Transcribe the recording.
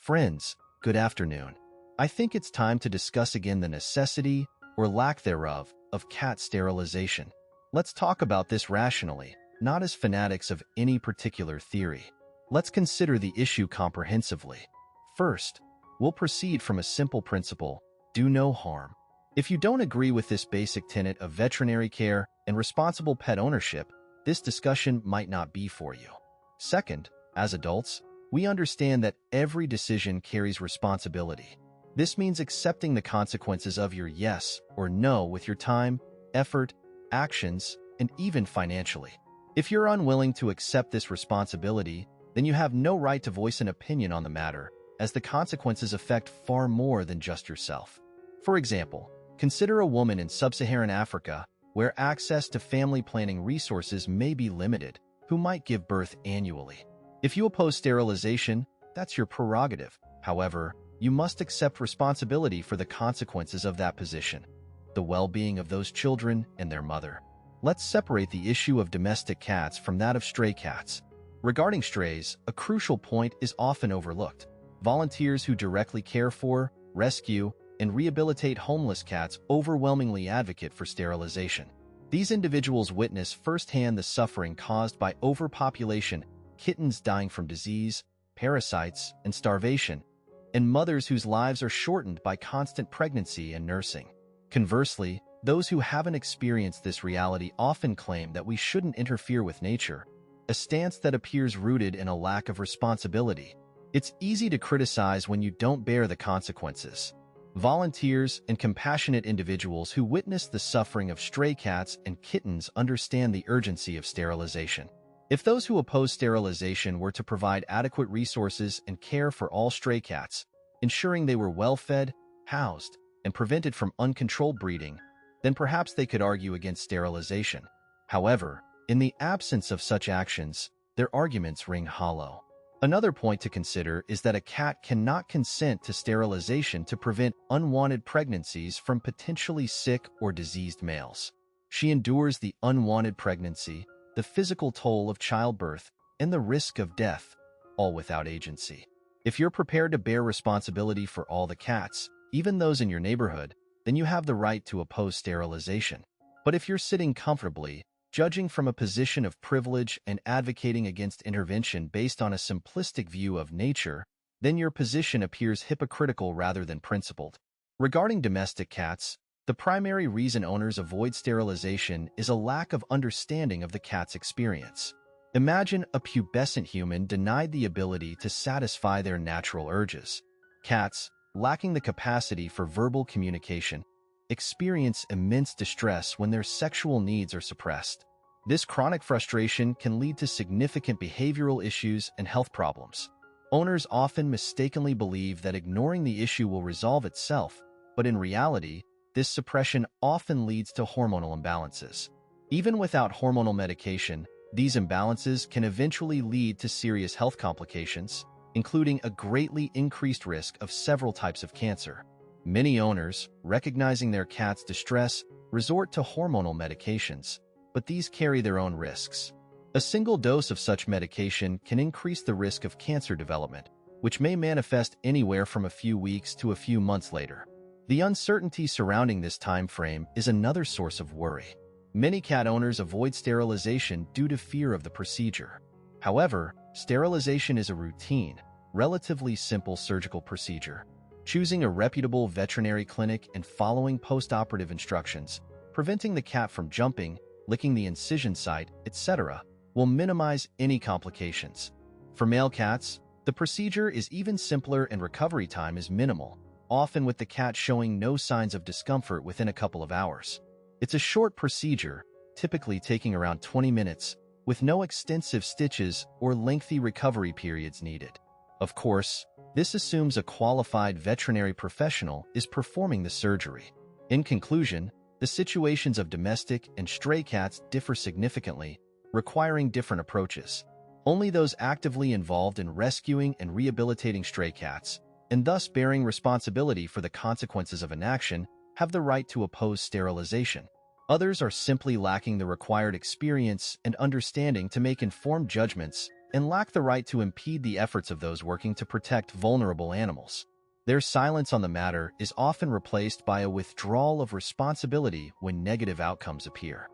Friends, good afternoon. I think it's time to discuss again the necessity, or lack thereof, of cat sterilization. Let's talk about this rationally, not as fanatics of any particular theory. Let's consider the issue comprehensively. First, we'll proceed from a simple principle: do no harm. If you don't agree with this basic tenet of veterinary care and responsible pet ownership, this discussion might not be for you. Second, as adults, we understand that every decision carries responsibility. This means accepting the consequences of your yes or no with your time, effort, actions, and even financially. If you're unwilling to accept this responsibility, then you have no right to voice an opinion on the matter, as the consequences affect far more than just yourself. For example, consider a woman in sub-Saharan Africa where access to family planning resources may be limited, who might give birth annually. If you oppose sterilization, that's your prerogative. However, you must accept responsibility for the consequences of that position, the well-being of those children and their mother. Let's separate the issue of domestic cats from that of stray cats. Regarding strays, a crucial point is often overlooked. Volunteers who directly care for, rescue, and rehabilitate homeless cats overwhelmingly advocate for sterilization. These individuals witness firsthand the suffering caused by overpopulation, kittens dying from disease, parasites, and starvation, and mothers whose lives are shortened by constant pregnancy and nursing. Conversely, those who haven't experienced this reality often claim that we shouldn't interfere with nature, a stance that appears rooted in a lack of responsibility. It's easy to criticize when you don't bear the consequences. Volunteers and compassionate individuals who witness the suffering of stray cats and kittens understand the urgency of sterilization. If those who oppose sterilization were to provide adequate resources and care for all stray cats, ensuring they were well-fed, housed, and prevented from uncontrolled breeding, then perhaps they could argue against sterilization. However, in the absence of such actions, their arguments ring hollow. Another point to consider is that a cat cannot consent to sterilization to prevent unwanted pregnancies from potentially sick or diseased males. She endures the unwanted pregnancy, the physical toll of childbirth, and the risk of death, all without agency. If you're prepared to bear responsibility for all the cats, even those in your neighborhood, then you have the right to oppose sterilization. But if you're sitting comfortably, judging from a position of privilege and advocating against intervention based on a simplistic view of nature, then your position appears hypocritical rather than principled. Regarding domestic cats, the primary reason owners avoid sterilization is a lack of understanding of the cat's experience. Imagine a pubescent human denied the ability to satisfy their natural urges. Cats, lacking the capacity for verbal communication, experience immense distress when their sexual needs are suppressed. This chronic frustration can lead to significant behavioral issues and health problems. Owners often mistakenly believe that ignoring the issue will resolve itself, but in reality, this suppression often leads to hormonal imbalances. Even without hormonal medication, these imbalances can eventually lead to serious health complications, including a greatly increased risk of several types of cancer. Many owners, recognizing their cat's distress, resort to hormonal medications, but these carry their own risks. A single dose of such medication can increase the risk of cancer development, which may manifest anywhere from a few weeks to a few months later. The uncertainty surrounding this time frame is another source of worry. Many cat owners avoid sterilization due to fear of the procedure. However, sterilization is a routine, relatively simple surgical procedure. Choosing a reputable veterinary clinic and following post-operative instructions, preventing the cat from jumping, licking the incision site, etc., will minimize any complications. For male cats, the procedure is even simpler and recovery time is minimal, often with the cat showing no signs of discomfort within a couple of hours. It's a short procedure, typically taking around 20 minutes, with no extensive stitches or lengthy recovery periods needed. Of course, this assumes a qualified veterinary professional is performing the surgery. In conclusion, the situations of domestic and stray cats differ significantly, requiring different approaches. Only those actively involved in rescuing and rehabilitating stray cats, and thus bearing responsibility for the consequences of inaction, have the right to oppose sterilization. Others are simply lacking the required experience and understanding to make informed judgments and lack the right to impede the efforts of those working to protect vulnerable animals. Their silence on the matter is often replaced by a withdrawal of responsibility when negative outcomes appear.